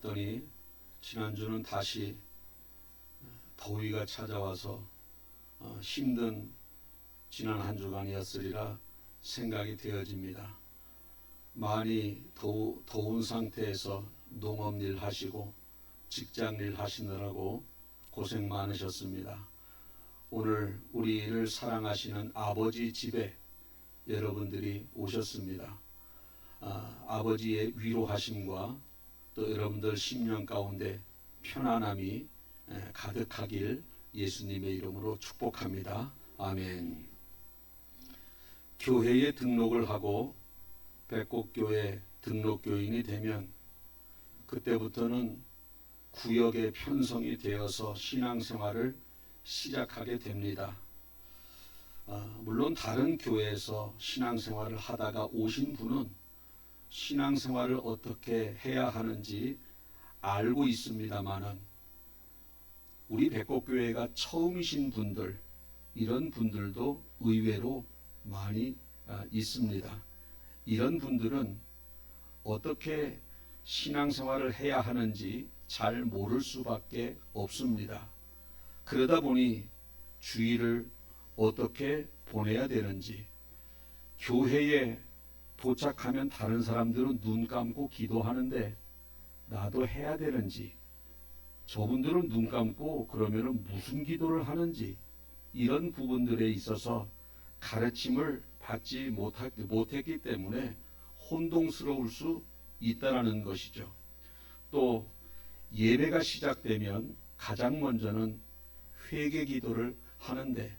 더니 지난주는 다시 더위가 찾아와서 힘든 지난 한 주간이었으리라 생각이 되어집니다. 많이 더운 상태에서 농업일 하시고 직장일 하시느라고 고생 많으셨습니다. 오늘 우리를 사랑하시는 아버지 집에 여러분들이 오셨습니다. 아버지의 위로하심과 또 여러분들 심령 가운데 편안함이 가득하길 예수님의 이름으로 축복합니다. 아멘. 교회에 등록을 하고 백곡교회 등록교인이 되면 그때부터는 구역에 편성이 되어서 신앙생활을 시작하게 됩니다. 물론 다른 교회에서 신앙생활을 하다가 오신 분은 신앙생활을 어떻게 해야 하는지 알고 있습니다만은 우리 백곡교회가 처음이신 분들, 이런 분들도 의외로 많이 있습니다. 이런 분들은 어떻게 신앙생활을 해야 하는지 잘 모를 수밖에 없습니다. 그러다 보니 주일을 어떻게 보내야 되는지, 교회에 도착하면 다른 사람들은 눈 감고 기도하는데 나도 해야 되는지, 저분들은 눈 감고 그러면 무슨 기도를 하는지, 이런 부분들에 있어서 가르침을 받지 못했기 때문에 혼동스러울 수 있다는 것이죠. 또 예배가 시작되면 가장 먼저는 회개 기도를 하는데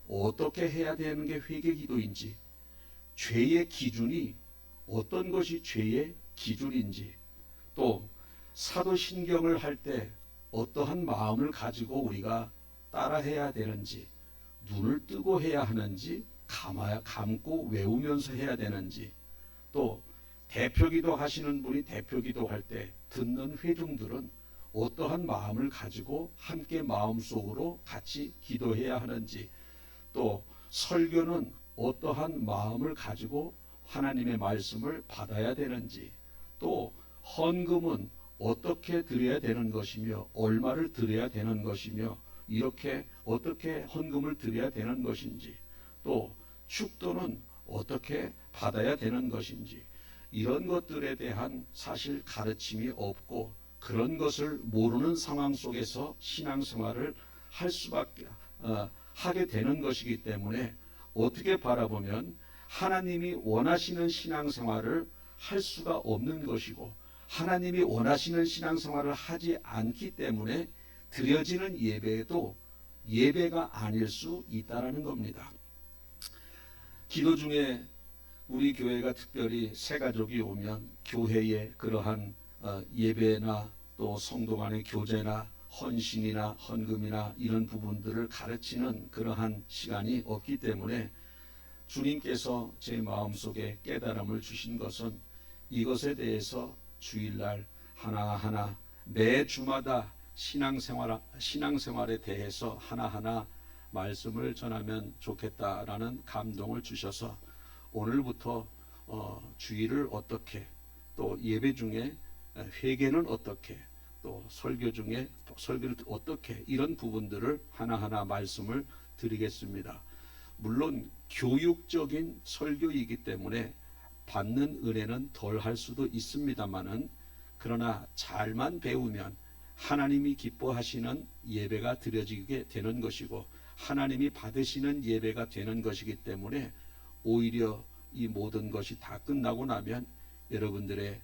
어떻게 해야 되는 게 회개 기도인지, 죄의 기준이 어떤 것이 죄의 기준인지, 또 사도신경을 할 때 어떠한 마음을 가지고 우리가 따라해야 되는지, 눈을 뜨고 해야 하는지 감고 외우면서 해야 되는지, 또 대표기도 하시는 분이 대표기도 할 때 듣는 회중들은 어떠한 마음을 가지고 함께 마음속으로 같이 기도해야 하는지, 또 설교는 어떠한 마음을 가지고 하나님의 말씀을 받아야 되는지, 또 헌금은 어떻게 드려야 되는 것이며 얼마를 드려야 되는 것이며 이렇게 어떻게 헌금을 드려야 되는 것인지, 또 축도는 어떻게 받아야 되는 것인지, 이런 것들에 대한 사실 가르침이 없고 그런 것을 모르는 상황 속에서 신앙생활을 할 수밖에 하게 되는 것이기 때문에 어떻게 바라보면 하나님이 원하시는 신앙생활을 할 수가 없는 것이고, 하나님이 원하시는 신앙생활을 하지 않기 때문에 드려지는 예배도 예배가 아닐 수 있다는 겁니다. 기도 중에 우리 교회가 특별히 새가족이 오면 교회에 그러한 예배나 또 성도 간의 교제나 헌신이나 헌금이나 이런 부분들을 가르치는 그러한 시간이 없기 때문에 주님께서 제 마음속에 깨달음을 주신 것은 이것에 대해서 주일날 하나하나 매 주마다 신앙생활에 대해서 하나하나 말씀을 전하면 좋겠다라는 감동을 주셔서 오늘부터 주일을 어떻게, 또 예배 중에 회개는 어떻게, 또 설교 중에 설교를 어떻게, 이런 부분들을 하나하나 말씀을 드리겠습니다. 물론 교육적인 설교이기 때문에 받는 은혜는 덜 할 수도 있습니다만은, 그러나 잘만 배우면 하나님이 기뻐하시는 예배가 드려지게 되는 것이고 하나님이 받으시는 예배가 되는 것이기 때문에 오히려 이 모든 것이 다 끝나고 나면 여러분들의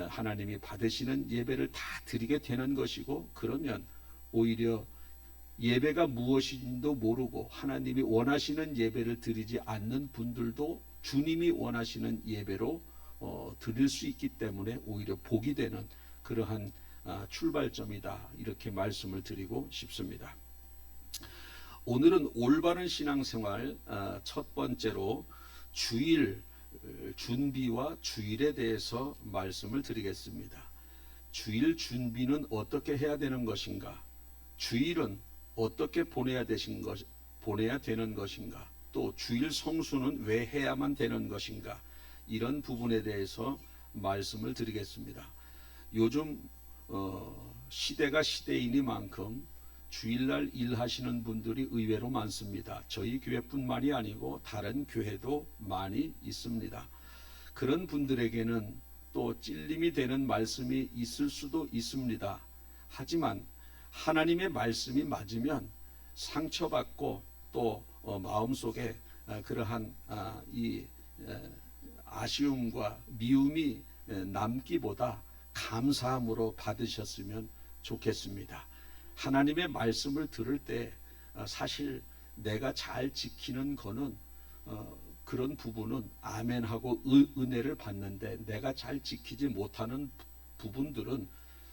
하나님이 받으시는 예배를 다 드리게 되는 것이고, 그러면 오히려 예배가 무엇인지도 모르고 하나님이 원하시는 예배를 드리지 않는 분들도 주님이 원하시는 예배로 드릴 수 있기 때문에 오히려 복이 되는 그러한 출발점이다, 이렇게 말씀을 드리고 싶습니다. 오늘은 올바른 신앙생활 첫 번째로 주일 준비와 주일에 대해서 말씀을 드리겠습니다. 주일 준비는 어떻게 해야 되는 것인가? 주일은 어떻게 보내야 되는 것인가? 또 주일 성수는 왜 해야만 되는 것인가? 이런 부분에 대해서 말씀을 드리겠습니다. 요즘 시대가 시대이니만큼 주일날 일하시는 분들이 의외로 많습니다. 저희 교회뿐만이 아니고 다른 교회도 많이 있습니다. 그런 분들에게는 또 찔림이 되는 말씀이 있을 수도 있습니다. 하지만 하나님의 말씀이 맞으면 상처받고 또 마음속에 그러한 이 아쉬움과 미움이 남기보다 감사함으로 받으셨으면 좋겠습니다. 하나님의 말씀을 들을 때 사실 내가 잘 지키는 거는 그런 부분은 아멘하고 은혜를 받는데, 내가 잘 지키지 못하는 부분들은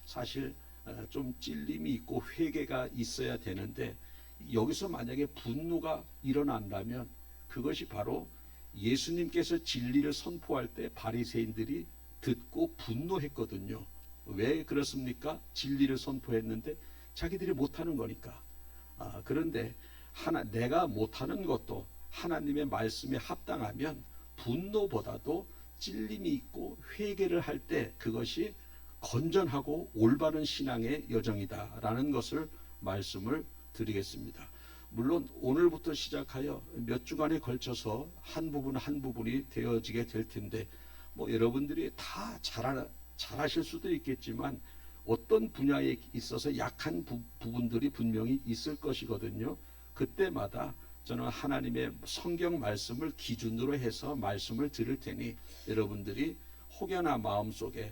사실 좀 찔림이 있고 회개가 있어야 되는데, 여기서 만약에 분노가 일어난다면 그것이 바로 예수님께서 진리를 선포할 때 바리새인들이 듣고 분노했거든요. 왜 그렇습니까? 진리를 선포했는데 자기들이 못하는 거니까. 그런데 내가 못하는 것도 하나님의 말씀에 합당하면 분노보다도 찔림이 있고 회개를 할 때 그것이 건전하고 올바른 신앙의 여정이다라는 것을 말씀을 드리겠습니다. 물론 오늘부터 시작하여 몇 주간에 걸쳐서 한 부분 한 부분이 되어지게 될 텐데, 여러분들이 다 잘하실 수도 있겠지만 어떤 분야에 있어서 약한 부분들이 분명히 있을 것이거든요. 그때마다 저는 하나님의 성경 말씀을 기준으로 해서 말씀을 드릴 테니, 여러분들이 혹여나 마음속에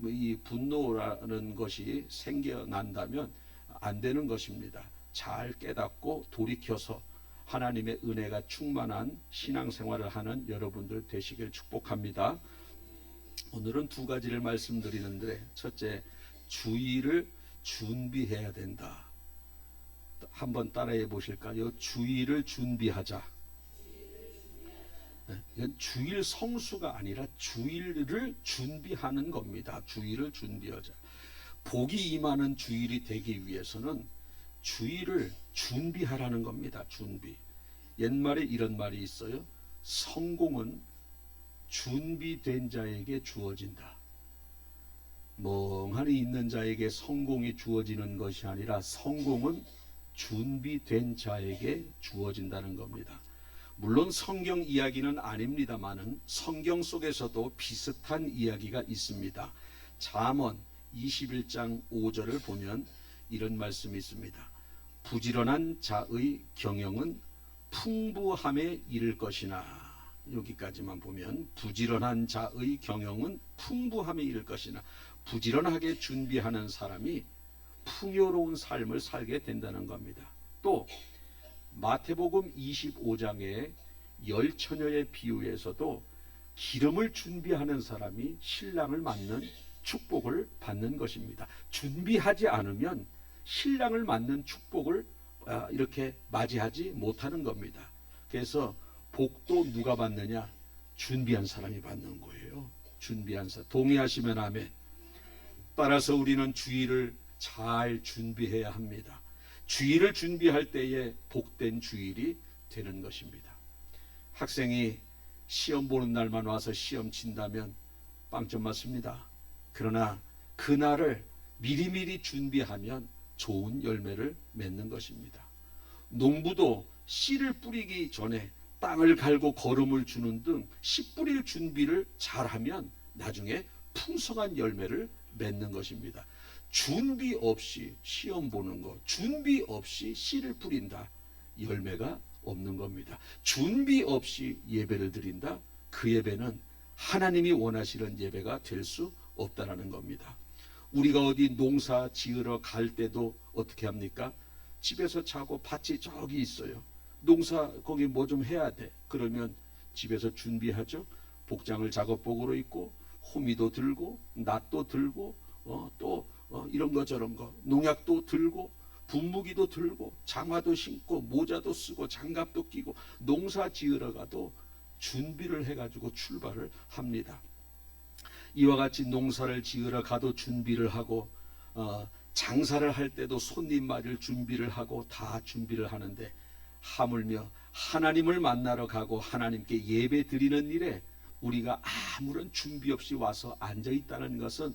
이 분노라는 것이 생겨난다면 안 되는 것입니다. 잘 깨닫고 돌이켜서 하나님의 은혜가 충만한 신앙생활을 하는 여러분들 되시길 축복합니다. 오늘은 두 가지를 말씀드리는데, 첫째, 주의를 준비해야 된다. 한번 따라해 보실까요? 주의를 준비하자. 이건 주일 성수가 아니라 주일을 준비하는 겁니다. 주일을 준비하자. 복이 임하는 주일이 되기 위해서는 주일을 준비하라는 겁니다. 준비. 옛말에 이런 말이 있어요. 성공은 준비된 자에게 주어진다. 멍하니 있는 자에게 성공이 주어지는 것이 아니라 성공은 준비된 자에게 주어진다는 겁니다. 물론 성경 이야기는 아닙니다만은 성경 속에서도 비슷한 이야기가 있습니다. 잠언 21장 5절을 보면 이런 말씀이 있습니다. 부지런한 자의 경영은 풍부함에 이를 것이나, 여기까지만 보면 부지런한 자의 경영은 풍부함에 이를 것이나, 부지런하게 준비하는 사람이 풍요로운 삶을 살게 된다는 겁니다. 또 마태복음 25장의 열 처녀의 비유에서도 기름을 준비하는 사람이 신랑을 맞는 축복을 받는 것입니다. 준비하지 않으면 신랑을 맞는 축복을 이렇게 맞이하지 못하는 겁니다. 그래서 복도 누가 받느냐? 준비한 사람이 받는 거예요. 준비한 사람. 동의하시면 아멘. 따라서 우리는 주일을 잘 준비해야 합니다. 주일을 준비할 때에 복된 주일이 되는 것입니다. 학생이 시험 보는 날만 와서 시험 친다면 빵점 맞습니다. 그러나 그날을 미리미리 준비하면 좋은 열매를 맺는 것입니다. 농부도 씨를 뿌리기 전에 땅을 갈고 거름을 주는 등 씨 뿌릴 준비를 잘하면 나중에 풍성한 열매를 맺는 것입니다. 준비 없이 시험 보는 것, 준비 없이 씨를 뿌린다, 열매가 없는 겁니다. 준비 없이 예배를 드린다, 그 예배는 하나님이 원하시는 예배가 될 수 없다라는 겁니다. 우리가 어디 농사 지으러 갈 때도 어떻게 합니까? 집에서 자고 밭이 저기 있어요. 농사 거기 뭐 좀 해야 돼. 그러면 집에서 준비하죠. 복장을 작업복으로 입고 호미도 들고 낫도 들고 또 이런 거 저런 거 농약도 들고 분무기도 들고 장화도 신고 모자도 쓰고 장갑도 끼고 농사 지으러 가도 준비를 해가지고 출발을 합니다. 이와 같이 농사를 지으러 가도 준비를 하고 장사를 할 때도 손님 맞을 준비를 하고 다 준비를 하는데, 하물며 하나님을 만나러 가고 하나님께 예배 드리는 일에 우리가 아무런 준비 없이 와서 앉아 있다는 것은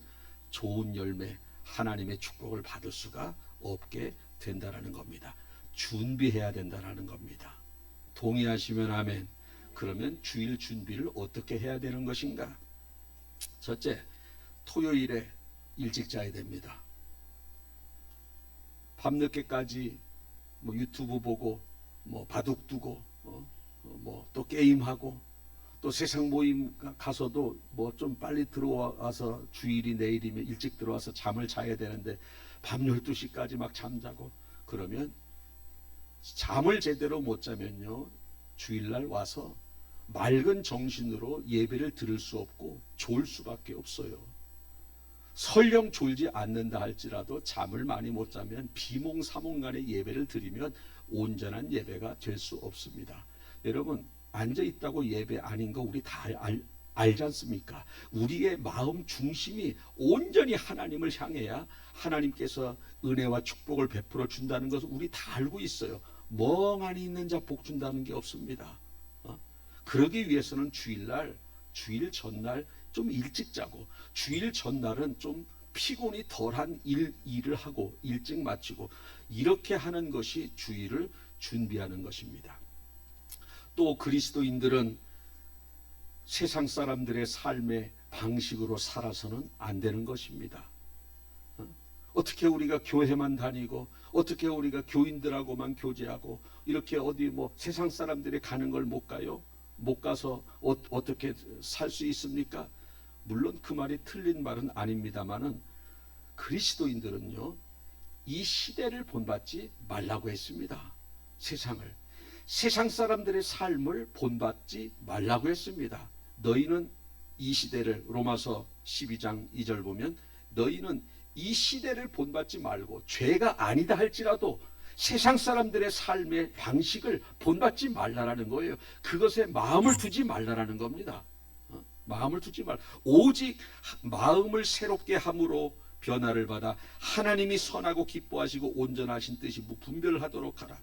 좋은 열매, 하나님의 축복을 받을 수가 없게 된다라는 겁니다. 준비해야 된다라는 겁니다. 동의하시면 아멘. 그러면 주일 준비를 어떻게 해야 되는 것인가? 첫째, 토요일에 일찍 자야 됩니다. 밤늦게까지 뭐 유튜브 보고 뭐 바둑 두고 뭐 또 게임하고 또 세상 모임 가서도 뭐 좀 빨리 들어와서 주일이 내일이면 일찍 들어와서 잠을 자야 되는데 밤 12시까지 막 잠자고 그러면 잠을 제대로 못 자면요 주일날 와서 맑은 정신으로 예배를 들을 수 없고 졸 수밖에 없어요. 설령 졸지 않는다 할지라도 잠을 많이 못 자면 비몽사몽간의 예배를 드리면 온전한 예배가 될 수 없습니다. 여러분 앉아 있다고 예배 아닌 거 우리 다 알지 않습니까? 우리의 마음 중심이 온전히 하나님을 향해야 하나님께서 은혜와 축복을 베풀어 준다는 것을 우리 다 알고 있어요. 멍하니 있는 자 복 준다는 게 없습니다. 그러기 위해서는 주일날, 주일 전날 좀 일찍 자고 주일 전날은 좀 피곤이 덜한 일을 하고 일찍 마치고 이렇게 하는 것이 주일을 준비하는 것입니다. 또 그리스도인들은 세상 사람들의 삶의 방식으로 살아서는 안 되는 것입니다. 어떻게 우리가 교회만 다니고 어떻게 우리가 교인들하고만 교제하고 이렇게 어디 뭐 세상 사람들이 가는 걸 못 가요? 못 가서 어떻게 살 수 있습니까? 물론 그 말이 틀린 말은 아닙니다만은 그리스도인들은요 이 시대를 본받지 말라고 했습니다. 세상 사람들의 삶을 본받지 말라고 했습니다. 너희는 이 시대를 로마서 12장 2절 보면 너희는 이 시대를 본받지 말고 죄가 아니다 할지라도 세상 사람들의 삶의 방식을 본받지 말라라는 거예요. 그것에 마음을 두지 말라라는 겁니다. 마음을 두지 말. 오직 마음을 새롭게 함으로 변화를 받아 하나님이 선하고 기뻐하시고 온전하신 뜻이 분별하도록 하라.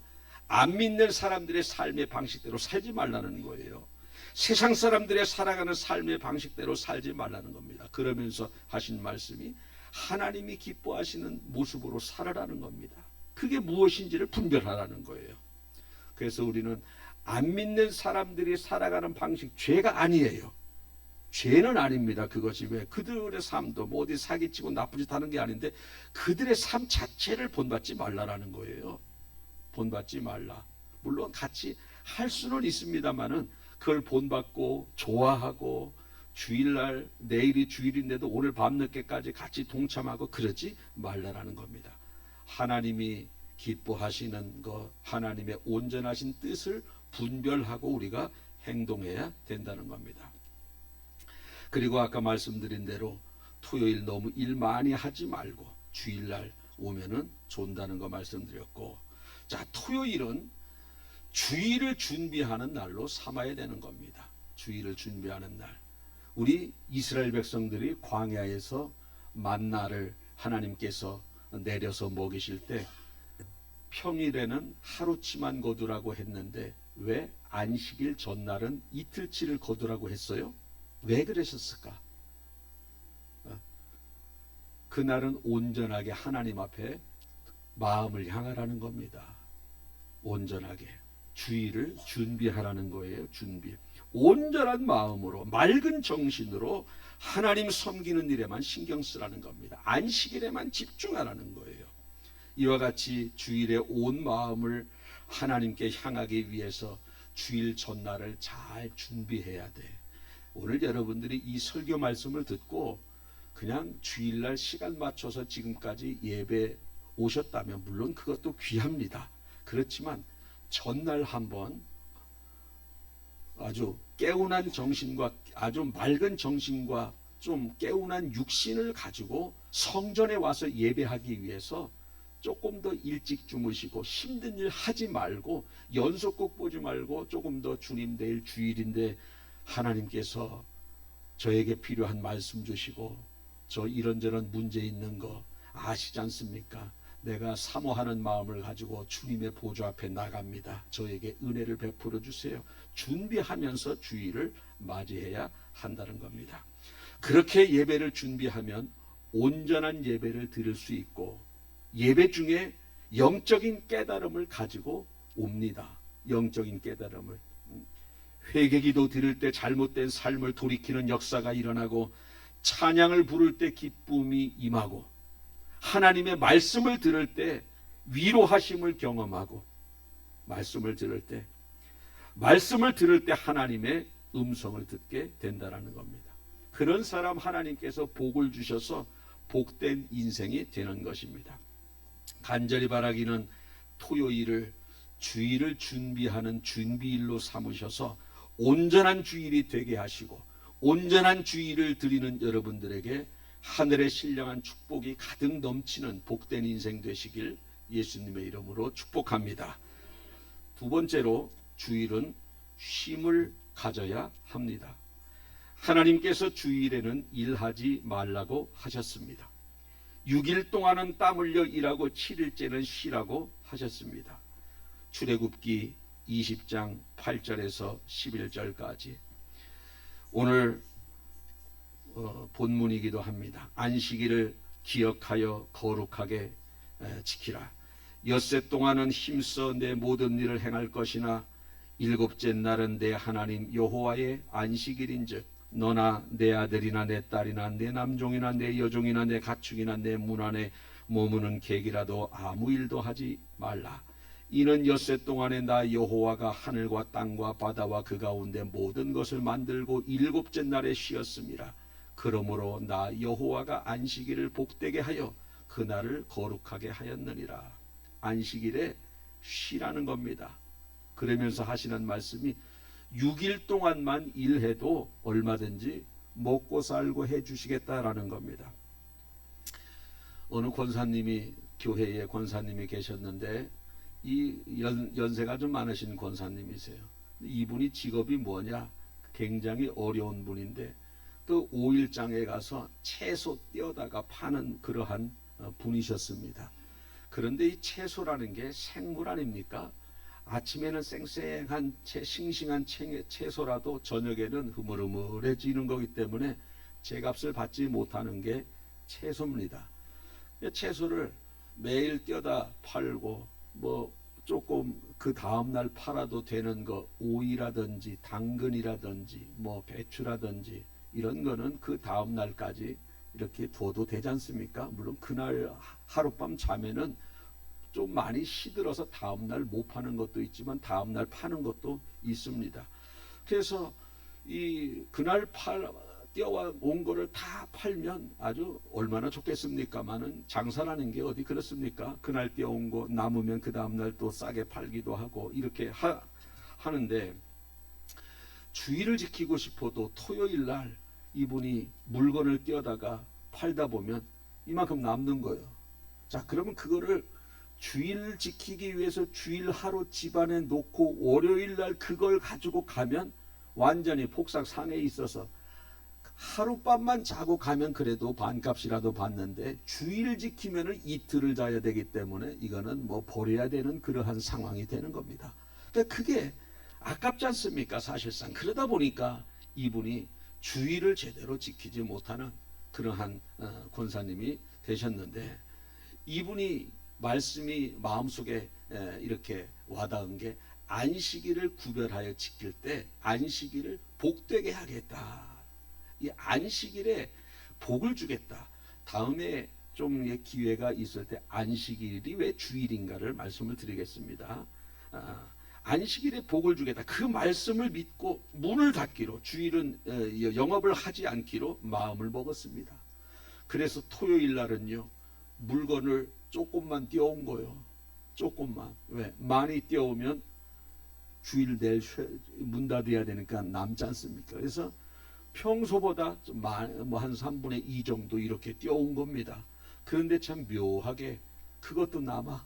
안 믿는 사람들의 삶의 방식대로 살지 말라는 거예요. 세상 사람들의 살아가는 삶의 방식대로 살지 말라는 겁니다. 그러면서 하신 말씀이 하나님이 기뻐하시는 모습으로 살아라는 겁니다. 그게 무엇인지를 분별하라는 거예요. 그래서 우리는 안 믿는 사람들이 살아가는 방식 죄가 아니에요. 죄는 아닙니다. 그것이 왜 그들의 삶도 뭐 어디 사기치고 나쁜 짓 하는 게 아닌데 그들의 삶 자체를 본받지 말라라는 거예요. 본받지 말라. 물론 같이 할 수는 있습니다만은 그걸 본받고 좋아하고 주일날 내일이 주일인데도 오늘 밤늦게까지 같이 동참하고 그러지 말라라는 겁니다. 하나님이 기뻐하시는 것, 하나님의 온전하신 뜻을 분별하고 우리가 행동해야 된다는 겁니다. 그리고 아까 말씀드린 대로 토요일 너무 일 많이 하지 말고 주일날 오면은 존다는 거 말씀드렸고, 자, 토요일은 주일을 준비하는 날로 삼아야 되는 겁니다. 주일을 준비하는 날. 우리 이스라엘 백성들이 광야에서 만나를 하나님께서 내려서 먹이실 때 평일에는 하루치만 거두라고 했는데 왜 안식일 전날은 이틀치를 거두라고 했어요? 왜 그러셨을까? 그날은 온전하게 하나님 앞에 마음을 향하라는 겁니다. 온전하게 주일을 준비하라는 거예요. 준비. 온전한 마음으로 맑은 정신으로 하나님 섬기는 일에만 신경 쓰라는 겁니다. 안식일에만 집중하라는 거예요. 이와 같이 주일에 온 마음을 하나님께 향하기 위해서 주일 전날을 잘 준비해야 돼. 오늘 여러분들이 이 설교 말씀을 듣고 그냥 주일날 시간 맞춰서 지금까지 예배 오셨다면 물론 그것도 귀합니다. 그렇지만 전날 한번 아주 깨운한 정신과 아주 맑은 정신과 좀 깨운한 육신을 가지고 성전에 와서 예배하기 위해서 조금 더 일찍 주무시고 힘든 일 하지 말고 연속곡 보지 말고 조금 더 주님 내일 주일인데 하나님께서 저에게 필요한 말씀 주시고 저 이런저런 문제 있는 거 아시지 않습니까? 내가 사모하는 마음을 가지고 주님의 보좌 앞에 나갑니다. 저에게 은혜를 베풀어 주세요. 준비하면서 주일을 맞이해야 한다는 겁니다. 그렇게 예배를 준비하면 온전한 예배를 드릴 수 있고 예배 중에 영적인 깨달음을 가지고 옵니다. 영적인 깨달음을. 회개기도 드릴 때 잘못된 삶을 돌이키는 역사가 일어나고 찬양을 부를 때 기쁨이 임하고 하나님의 말씀을 들을 때 위로하심을 경험하고 말씀을 들을 때 하나님의 음성을 듣게 된다라는 겁니다. 그런 사람 하나님께서 복을 주셔서 복된 인생이 되는 것입니다. 간절히 바라기는 토요일을 주일을 준비하는 준비일로 삼으셔서 온전한 주일이 되게 하시고 온전한 주일을 드리는 여러분들에게 하늘의 신령한 축복이 가득 넘치는 복된 인생 되시길 예수님의 이름으로 축복합니다. 두 번째로 주일은 쉼을 가져야 합니다. 하나님께서 주일에는 일하지 말라고 하셨습니다. 6일 동안은 땀 흘려 일하고 7일째는 쉬라고 하셨습니다. 출애굽기 20장 8절에서 11절까지 오늘 본문이기도 합니다. 안식일을 기억하여 거룩하게 지키라. 엿새 동안은 힘써 내 모든 일을 행할 것이나 일곱째 날은 내 하나님 여호와의 안식일인즉 너나 내 아들이나 내 딸이나 내 남종이나 내 여종이나 내 가축이나 내 문 안에 머무는 객이라도 아무 일도 하지 말라. 이는 엿새 동안에 나 여호와가 하늘과 땅과 바다와 그 가운데 모든 것을 만들고 일곱째 날에 쉬었음이라. 그러므로 나 여호와가 안식일을 복되게 하여 그날을 거룩하게 하였느니라. 안식일에 쉬라는 겁니다. 그러면서 하시는 말씀이 6일 동안만 일해도 얼마든지 먹고 살고 해주시겠다라는 겁니다. 어느 권사님이 교회에 권사님이 계셨는데 이 연세가 좀 많으신 권사님이세요. 이분이 직업이 뭐냐? 굉장히 어려운 분인데 또 5일장에 가서 채소 떼어다가 파는 그러한 분이셨습니다. 그런데 이 채소라는 게 생물 아닙니까? 아침에는 쌩쌩한 싱싱한 채소라도 저녁에는 흐물흐물해지는 거기 때문에 제값을 받지 못하는 게 채소입니다. 채소를 매일 떼어다 팔고 뭐 조금 그 다음날 팔아도 되는 거 오이라든지 당근이라든지 뭐 배추라든지 이런 거는 그 다음날까지 이렇게 둬도 되지 않습니까? 물론 그날 하룻밤 자면은 좀 많이 시들어서 다음날 못 파는 것도 있지만 다음날 파는 것도 있습니다. 그래서 그날 떼어와 온 거를 다 팔면 아주 얼마나 좋겠습니까마는 장사라는 게 어디 그렇습니까? 그날 떼어온 거 남으면 그 다음날 또 싸게 팔기도 하고 이렇게 하는데 주의를 지키고 싶어도 토요일 날 이분이 물건을 떼어다가 팔다 보면 이만큼 남는 거예요. 자, 그러면 그거를 주일 지키기 위해서 주일 하루 집안에 놓고 월요일 날 그걸 가지고 가면 완전히 폭삭 상해 있어서 하룻밤만 자고 가면 그래도 반값이라도 받는데 주일 지키면은 이틀을 자야 되기 때문에 이거는 뭐 버려야 되는 그러한 상황이 되는 겁니다. 그러니까 그게 아깝지 않습니까? 사실상 그러다 보니까 이분이 주일을 제대로 지키지 못하는 그러한 권사님이 되셨는데 이분이 말씀이 마음속에 이렇게 와닿은 게 안식일을 구별하여 지킬 때 안식일을 복되게 하겠다. 이 안식일에 복을 주겠다. 다음에 좀 기회가 있을 때 안식일이 왜 주일인가를 말씀을 드리겠습니다. 안식일에 복을 주겠다. 그 말씀을 믿고 문을 닫기로 주일은 영업을 하지 않기로 마음을 먹었습니다. 그래서 토요일 날은요 물건을 조금만 떼어온 거예요. 조금만. 왜? 많이 떼어오면 주일 내일 문 닫아야 되니까 남지 않습니까? 그래서 평소보다 한 3분의 2 정도 이렇게 떼어온 겁니다. 그런데 참 묘하게 그것도 남아.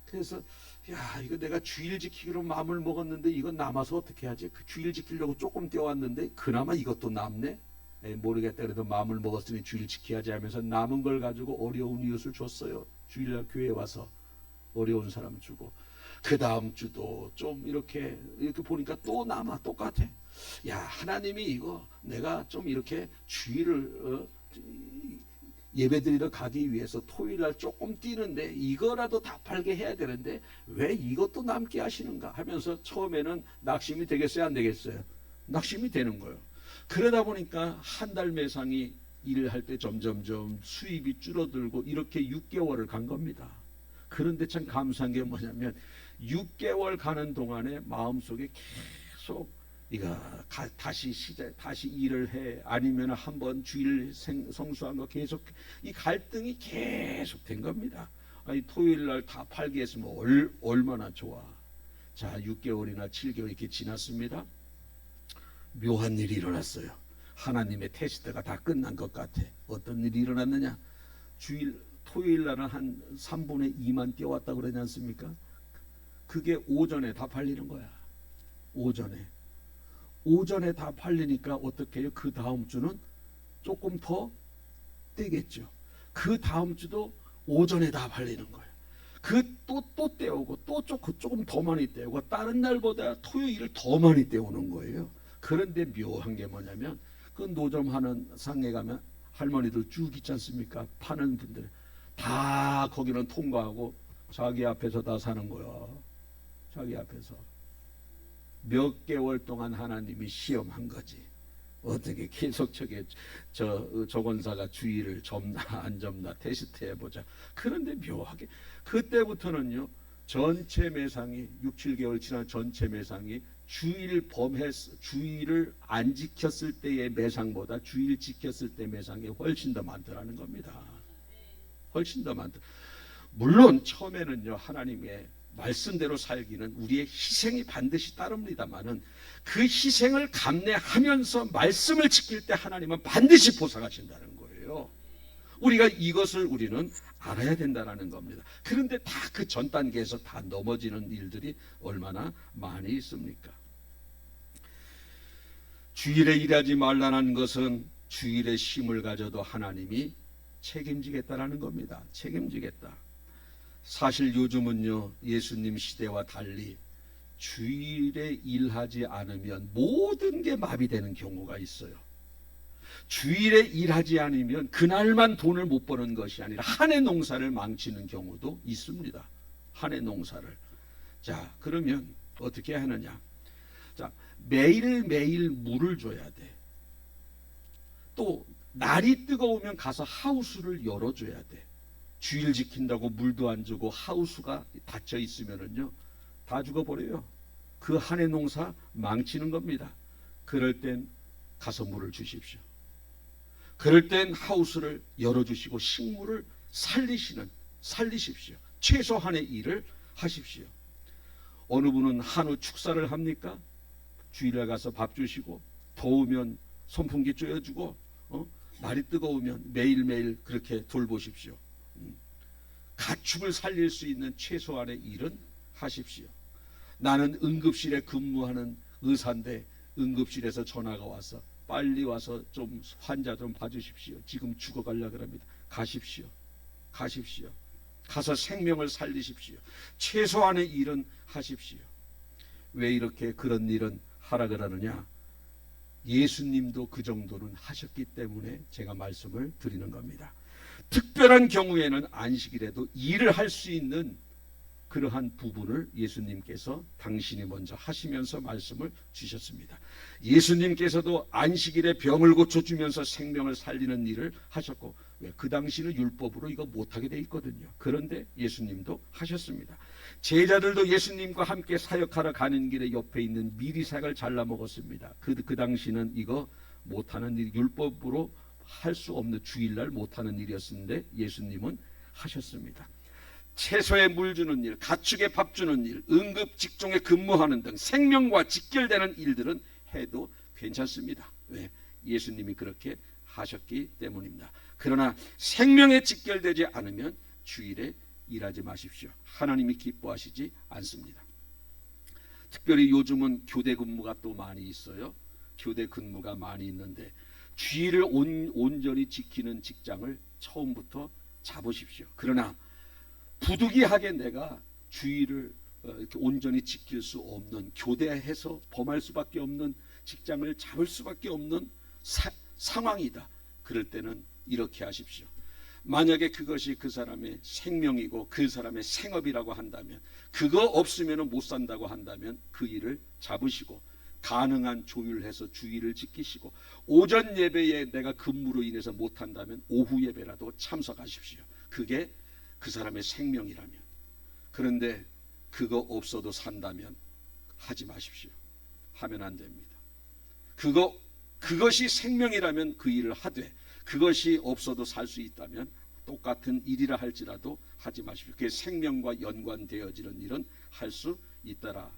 그래서 야 이거 내가 주일 지키기로 마음을 먹었는데 이거 남아서 어떻게 하지? 그 주일 지키려고 조금 떼어왔는데 그나마 이것도 남네? 모르겠다 그래도 마음을 먹었으니 주일 지켜야지 하면서 남은 걸 가지고 어려운 이웃을 줬어요. 주일날 교회에 와서 어려운 사람 주고 그 다음 주도 좀 이렇게 보니까 또 남아. 똑같아. 야, 하나님이 이거 내가 좀 이렇게 주일을 예배드리러 가기 위해서 토요일날 조금 뛰는데 이거라도 다 팔게 해야 되는데 왜 이것도 남게 하시는가 하면서 처음에는 낙심이 되겠어요, 안 되겠어요? 낙심이 되는 거예요. 그러다 보니까 한 달 매상이 일을 할 때 점점점 수입이 줄어들고 이렇게 6개월을 간 겁니다. 그런데 참 감사한 게 뭐냐면 6개월 가는 동안에 마음속에 계속 이거 다시 일을 해 아니면 한번 주일 성수한 거 계속 이 갈등이 계속 된 겁니다. 아니 토요일 날 다 팔게 했으면 얼마나 좋아. 자, 6개월이나 7개월 이렇게 지났습니다. 묘한 일이 일어났어요. 하나님의 테스트가 다 끝난 것 같아. 어떤 일이 일어났느냐? 토요일 날은 한 3분의 2만 뛰어왔다고 그러지 않습니까? 그게 오전에 다 팔리는 거야. 오전에 다 팔리니까 어떻게 해요? 그 다음 주는 조금 더 떼겠죠. 그 다음 주도 오전에 다 팔리는 거예요. 또 떼오고 또 조금 더 많이 떼오고 다른 날보다 토요일을 더 많이 떼오는 거예요. 그런데 묘한 게 뭐냐면 그 노점 하는 상에 가면 할머니들 쭉 있지 않습니까? 파는 분들 다 거기는 통과하고 자기 앞에서 다 사는 거야. 자기 앞에서 몇 개월 동안 하나님이 시험한 거지. 어떻게 계속 저 권사가 주의를 접나 안 접나 테스트 해보자. 그런데 묘하게 그때부터는요 전체 매상이 6, 7개월 지난 전체 매상이 주일을 안 지켰을 때의 매상보다 주일 지켰을 때 매상이 훨씬 더 많더라는 겁니다. 훨씬 더 많다. 물론 처음에는요 하나님의 말씀대로 살기는 우리의 희생이 반드시 따릅니다만은 그 희생을 감내하면서 말씀을 지킬 때 하나님은 반드시 보상하신다는 거예요. 우리가 이것을 우리는 알아야 된다는 겁니다. 그런데 다 그 전 단계에서 다 넘어지는 일들이 얼마나 많이 있습니까? 주일에 일하지 말라는 것은 주일에 쉼을 가져도 하나님이 책임지겠다라는 겁니다. 책임지겠다. 사실 요즘은요 예수님 시대와 달리 주일에 일하지 않으면 모든 게 마비되는 경우가 있어요. 주일에 일하지 않으면 그날만 돈을 못 버는 것이 아니라 한 해 농사를 망치는 경우도 있습니다. 한 해 농사를. 자, 그러면 어떻게 하느냐? 자, 매일매일 물을 줘야 돼. 또 날이 뜨거우면 가서 하우스를 열어줘야 돼. 주일 지킨다고 물도 안 주고 하우스가 닫혀 있으면은요 다 죽어버려요. 그 한 해 농사 망치는 겁니다. 그럴 땐 가서 물을 주십시오. 그럴 땐 하우스를 열어주시고 식물을 살리십시오. 최소한의 일을 하십시오. 어느 분은 한우 축사를 합니까? 주일에 가서 밥 주시고 더우면 선풍기 쬐어주고 날이 뜨거우면 매일매일 그렇게 돌보십시오. 가축을 살릴 수 있는 최소한의 일은 하십시오. 나는 응급실에 근무하는 의사인데 응급실에서 전화가 와서 빨리 와서 좀 환자 좀 봐주십시오. 지금 죽어가려고 합니다. 가십시오. 가서 생명을 살리십시오. 최소한의 일은 하십시오. 왜 이렇게 그런 일은 하라 그러느냐? 예수님도 그 정도는 하셨기 때문에 제가 말씀을 드리는 겁니다. 특별한 경우에는 안식일에도 일을 할 수 있는 그러한 부분을 예수님께서 당신이 먼저 하시면서 말씀을 주셨습니다. 예수님께서도 안식일에 병을 고쳐주면서 생명을 살리는 일을 하셨고, 왜? 그 당시는 율법으로 이거 못하게 돼 있거든요. 그런데 예수님도 하셨습니다. 제자들도 예수님과 함께 사역하러 가는 길에 옆에 있는 미리삭을 잘라 먹었습니다. 그 당시는 이거 못하는 일, 율법으로 할 수 없는 주일날 못하는 일이었는데 예수님은 하셨습니다. 채소에 물 주는 일, 가축에 밥 주는 일, 응급 직종에 근무하는 등 생명과 직결되는 일들은 해도 괜찮습니다. 왜? 예수님이 그렇게 하셨기 때문입니다. 그러나 생명에 직결되지 않으면 주일에 일하지 마십시오. 하나님이 기뻐하시지 않습니다. 특별히 요즘은 교대 근무가 또 많이 있어요. 교대 근무가 많이 있는데 주일을 온전히 지키는 직장을 처음부터 잡으십시오. 그러나 부득이하게 내가 주일을 이렇게 온전히 지킬 수 없는, 교대해서 범할 수밖에 없는 직장을 잡을 수밖에 없는 상황이다. 그럴 때는 이렇게 하십시오. 만약에 그것이 그 사람의 생명이고 그 사람의 생업이라고 한다면, 그거 없으면 못 산다고 한다면 그 일을 잡으시고 가능한 조율해서 주의를 지키시고, 오전 예배에 내가 근무로 인해서 못한다면 오후 예배라도 참석하십시오. 그게 그 사람의 생명이라면. 그런데 그거 없어도 산다면 하지 마십시오. 하면 안 됩니다. 그것이 생명이라면 그 일을 하되, 그것이 없어도 살 수 있다면 똑같은 일이라 할지라도 하지 마십시오. 그게 생명과 연관되어지는 일은 할 수 있다,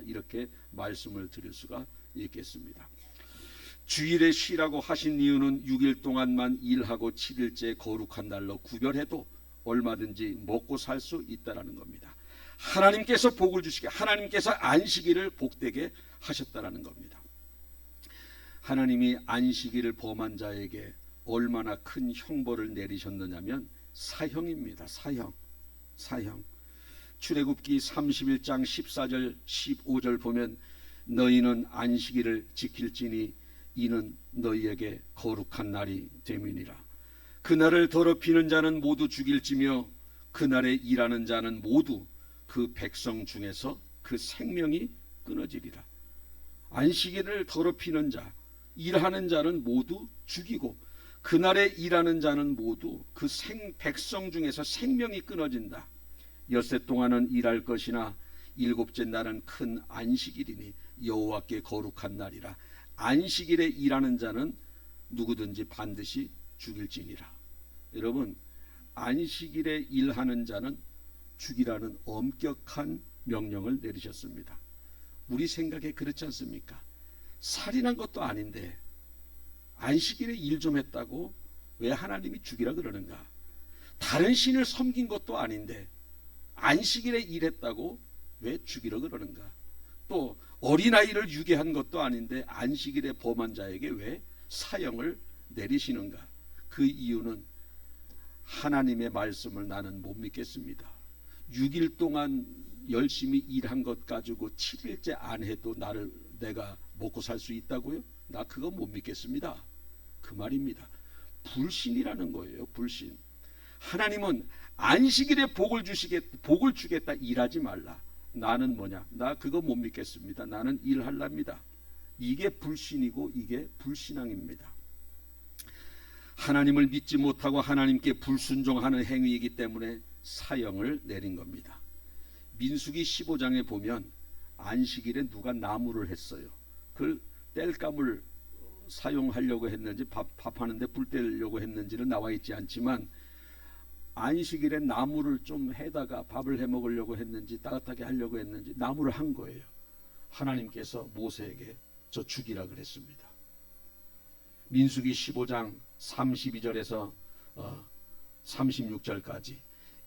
이렇게 말씀을 드릴 수가 있겠습니다. 주일에 쉬라고 하신 이유는 6일 동안만 일하고 7일째 거룩한 날로 구별해도 얼마든지 먹고 살 수 있다라는 겁니다. 하나님께서 복을 주시게, 하나님께서 안식일을 복되게 하셨다라는 겁니다. 하나님이 안식일을 범한 자에게 얼마나 큰 형벌을 내리셨느냐면 사형입니다. 사형. 출애굽기 31장 14절 15절 보면, 너희는 안식일을 지킬지니 이는 너희에게 거룩한 날이 됨이니라. 그날을 더럽히는 자는 모두 죽일지며 그날에 일하는 자는 모두 그 백성 중에서 그 생명이 끊어지리라. 안식일을 더럽히는 자, 일하는 자는 모두 죽이고 그날에 일하는 자는 모두 그 백성 중에서 생명이 끊어진다. 엿새 동안은 일할 것이나 일곱째 날은 큰 안식일이니 여호와께 거룩한 날이라. 안식일에 일하는 자는 누구든지 반드시 죽일지니라. 여러분, 안식일에 일하는 자는 죽이라는 엄격한 명령을 내리셨습니다. 우리 생각에 그렇지 않습니까? 살인한 것도 아닌데 안식일에 일 좀 했다고 왜 하나님이 죽이라 그러는가? 다른 신을 섬긴 것도 아닌데 안식일에 일했다고 왜 죽이라 그러는가? 또 어린아이를 유괴한 것도 아닌데 안식일에 범한 자에게 왜 사형을 내리시는가? 그 이유는 하나님의 말씀을 나는 못 믿겠습니다. 6일 동안 열심히 일한 것 가지고 7일째 안 해도 내가 먹고 살 수 있다고요? 나 그거 못 믿겠습니다. 그 말입니다. 불신이라는 거예요. 불신. 하나님은 안식일에 복을 주겠다, 일하지 말라. 나는 뭐냐? 나 그거 못 믿겠습니다. 나는 일할랍니다. 이게 불신이고 이게 불신앙입니다. 하나님을 믿지 못하고 하나님께 불순종하는 행위이기 때문에 사형을 내린 겁니다. 민수기 15장에 보면 안식일에 누가 나무를 했어요. 그 땔감을 사용하려고 했는지 밥하는데 불 떼려고 했는지는 나와 있지 않지만, 안식일에 나무를 좀 해다가 밥을 해 먹으려고 했는지 따뜻하게 하려고 했는지 나무를 한 거예요. 하나님께서 모세에게 저 죽이라 그랬습니다. 민수기 15장 32절에서 36절까지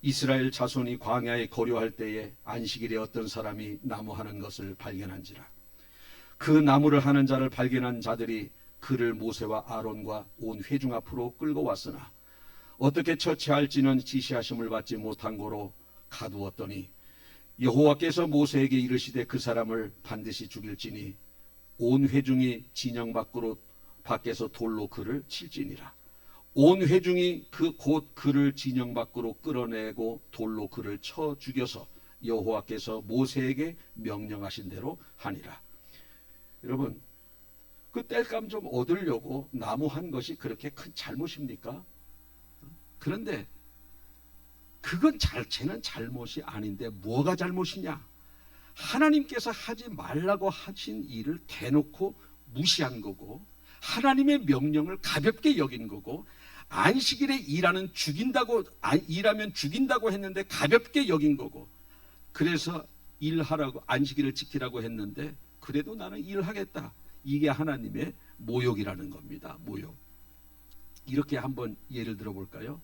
이스라엘 자손이 광야에 거류할 때에 안식일에 어떤 사람이 나무 하는 것을 발견한지라. 그 나무를 하는 자를 발견한 자들이 그를 모세와 아론과 온 회중 앞으로 끌고 왔으나 어떻게 처치할지는 지시하심을 받지 못한 고로 가두었더니 여호와께서 모세에게 이르시되 그 사람을 반드시 죽일지니 온 회중이 진영 밖에서 돌로 그를 칠지니라. 온 회중이 곧 그를 진영 밖으로 끌어내고 돌로 그를 쳐 죽여서 여호와께서 모세에게 명령하신 대로 하니라. 여러분, 그 땔감 좀 얻으려고 나무 한 것이 그렇게 큰 잘못입니까? 그런데 그건 자체는 잘못이 아닌데 뭐가 잘못이냐? 하나님께서 하지 말라고 하신 일을 대놓고 무시한 거고, 하나님의 명령을 가볍게 여긴 거고, 안식일에 일하면 죽인다고 했는데 가볍게 여긴 거고, 그래서 일하라고, 안식일을 지키라고 했는데 그래도 나는 일하겠다. 이게 하나님의 모욕이라는 겁니다. 모욕. 이렇게 한번 예를 들어 볼까요?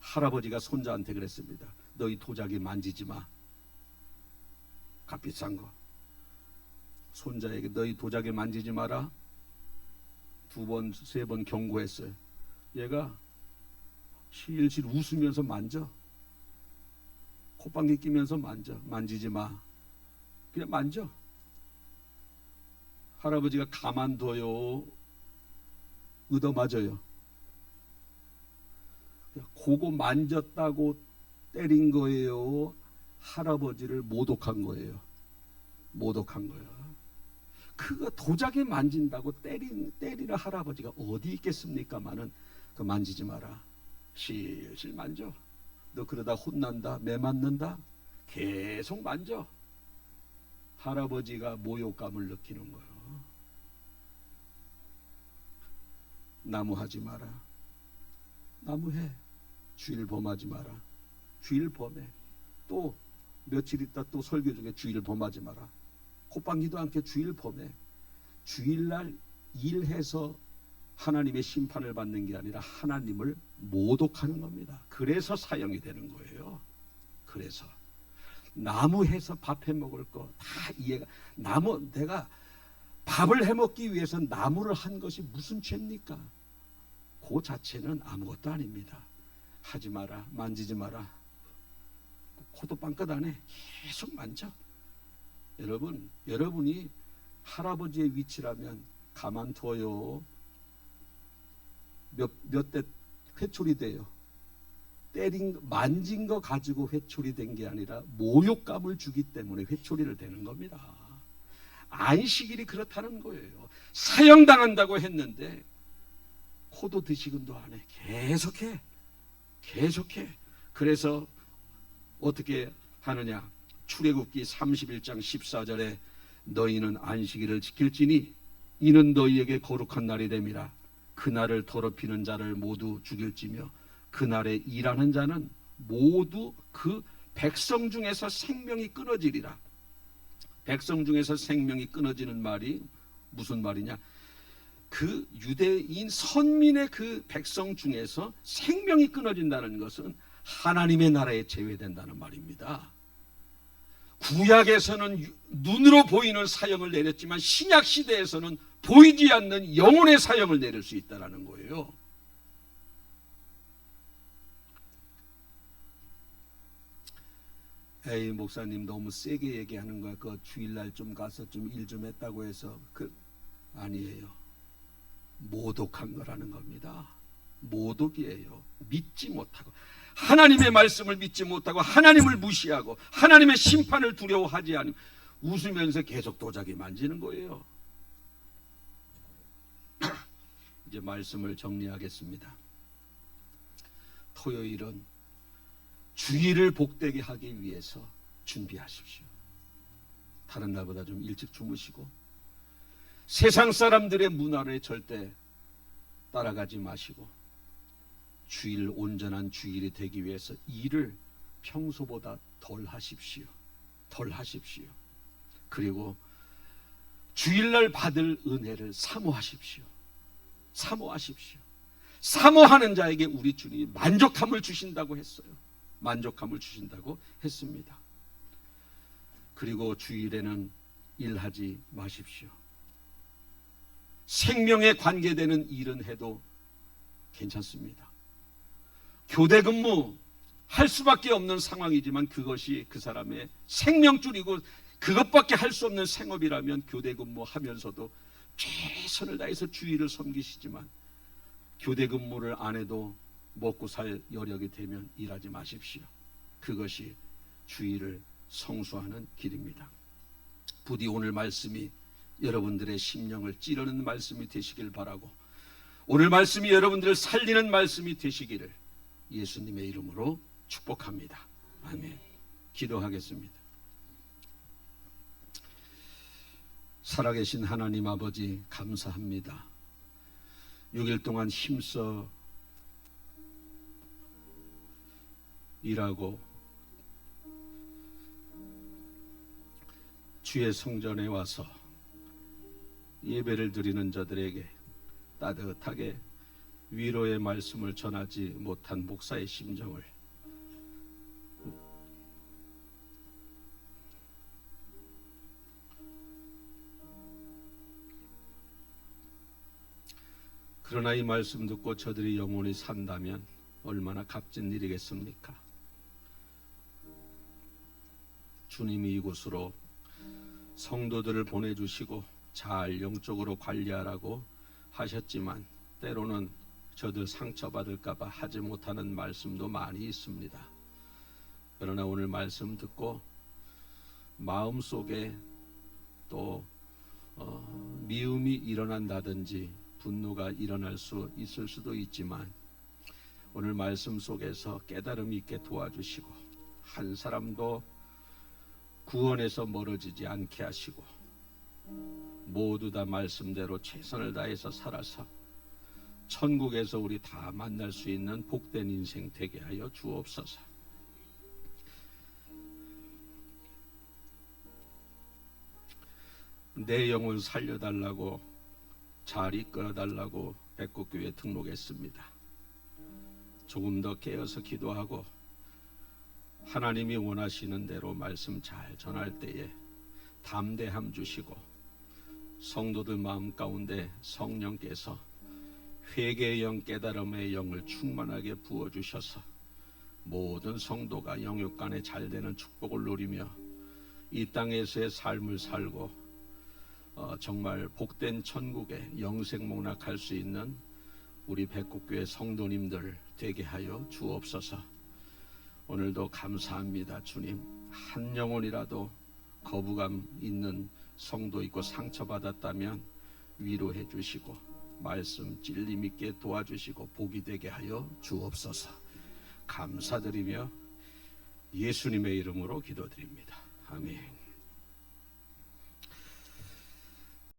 할아버지가 손자한테 그랬습니다. 너희 도자기 만지지 마. 값비싼 거. 손자에게 너희 도자기 만지지 마라. 2번, 3번 경고했어요. 얘가 실실 웃으면서 만져. 콧방귀 끼면서 만져. 만지지 마. 그냥 만져. 할아버지가 가만둬요, 얻어맞아요? 그거 만졌다고 때린 거예요? 할아버지를 모독한 거예요? 모독한 거예요. 그거 도자기 만진다고 때리는 할아버지가 어디 있겠습니까마는 그 만지지 마라. 실실 만져. 너 그러다 혼난다, 매 맞는다. 계속 만져. 할아버지가 모욕감을 느끼는 거예요. 나무하지 마라. 나무해. 주일 범하지 마라. 주일 범해. 또 며칠 있다 또 설교 중에 주일 범하지 마라. 콧방귀도 않게 주일 범해. 주일날 일해서 하나님의 심판을 받는 게 아니라 하나님을 모독하는 겁니다. 그래서 사형이 되는 거예요. 그래서 나무해서 밥 해 먹을 거 다 이해가. 내가 밥을 해 먹기 위해서 나무를 한 것이 무슨 죄입니까? 그 자체는 아무것도 아닙니다. 하지 마라, 만지지 마라. 코도 빵긋 안 해. 계속 만져. 여러분이 할아버지의 위치라면 가만둬요. 몇 대 회초리 돼요. 만진 거 가지고 회초리 된 게 아니라 모욕감을 주기 때문에 회초리를 대는 겁니다. 안식일이 그렇다는 거예요. 사형당한다고 했는데 코도 드시근도 안 해. 계속해. 그래서 어떻게 하느냐? 출애굽기 31장 14절에 너희는 안식일을 지킬지니 이는 너희에게 거룩한 날이 됨이라. 그날을 더럽히는 자를 모두 죽일지며 그날에 일하는 자는 모두 그 백성 중에서 생명이 끊어지리라. 백성 중에서 생명이 끊어지는 말이 무슨 말이냐? 그 유대인 선민의 그 백성 중에서 생명이 끊어진다는 것은 하나님의 나라에 제외된다는 말입니다. 구약에서는 눈으로 보이는 사형을 내렸지만 신약 시대에서는 보이지 않는 영혼의 사형을 내릴 수 있다는 거예요. 에이, 목사님 너무 세게 얘기하는 거야. 그 주일날 좀 가서 좀 일 좀 했다고 해서 아니에요. 모독한 거라는 겁니다. 모독이에요. 믿지 못하고 하나님의 말씀을 믿지 못하고 하나님을 무시하고 하나님의 심판을 두려워하지 않으면 웃으면서 계속 도자기 만지는 거예요. 이제 말씀을 정리하겠습니다. 토요일은 주일을 복되게 하기 위해서 준비하십시오. 다른 날보다 좀 일찍 주무시고 세상 사람들의 문화를 절대 따라가지 마시고 주일, 온전한 주일이 되기 위해서 일을 평소보다 덜 하십시오. 그리고 주일날 받을 은혜를 사모하십시오. 사모하는 자에게 우리 주님이 만족함을 주신다고 했어요. 만족함을 주신다고 했습니다. 그리고 주일에는 일하지 마십시오. 생명에 관계되는 일은 해도 괜찮습니다. 교대 근무 할 수밖에 없는 상황이지만 그것이 그 사람의 생명줄이고 그것밖에 할 수 없는 생업이라면 교대 근무하면서도 최선을 다해서 주일을 섬기시지만 교대 근무를 안 해도 먹고 살 여력이 되면 일하지 마십시오. 그것이 주일을 성수하는 길입니다. 부디 오늘 말씀이 여러분들의 심령을 찌르는 말씀이 되시길 바라고 오늘 말씀이 여러분들을 살리는 말씀이 되시기를 예수님의 이름으로 축복합니다. 아멘. 기도하겠습니다. 살아계신 하나님 아버지 감사합니다. 6일 동안 힘써 일하고 주의 성전에 와서 예배를 드리는 자들에게 따뜻하게 위로의 말씀을 전하지 못한 목사의 심정을 그러나 이 말씀 듣고 저들이 영원히 산다면 얼마나 값진 일이겠습니까? 주님이 이곳으로 성도들을 보내주시고 잘 영적으로 관리하라고 하셨지만 때로는 저들 상처받을까봐 하지 못하는 말씀도 많이 있습니다. 그러나 오늘 말씀 듣고 마음속에 또 미움이 일어난다든지 분노가 일어날 수 있을 수도 있지만 오늘 말씀 속에서 깨달음 있게 도와주시고 한 사람도 구원에서 멀어지지 않게 하시고 모두 다 말씀대로 최선을 다해서 살아서 천국에서 우리 다 만날 수 있는 복된 인생 되게 하여 주옵소서. 내 영혼 살려달라고 잘 이끌어달라고 백곡교회에 등록했습니다. 조금 더 깨어서 기도하고 하나님이 원하시는 대로 말씀 잘 전할 때에 담대함 주시고 성도들 마음 가운데 성령께서 회개의 영, 깨달음의 영을 충만하게 부어주셔서 모든 성도가 영육간에 잘되는 축복을 누리며 이 땅에서의 삶을 살고 정말 복된 천국에 영생 목락할 수 있는 우리 백곡교회 성도님들 되게 하여 주옵소서. 오늘도 감사합니다. 주님, 한 영혼이라도 거부감 있는 성도 있고 상처받았다면 위로해 주시고 말씀 진리 있게 도와주시고 복이 되게 하여 주옵소서. 감사드리며 예수님의 이름으로 기도드립니다. 아멘.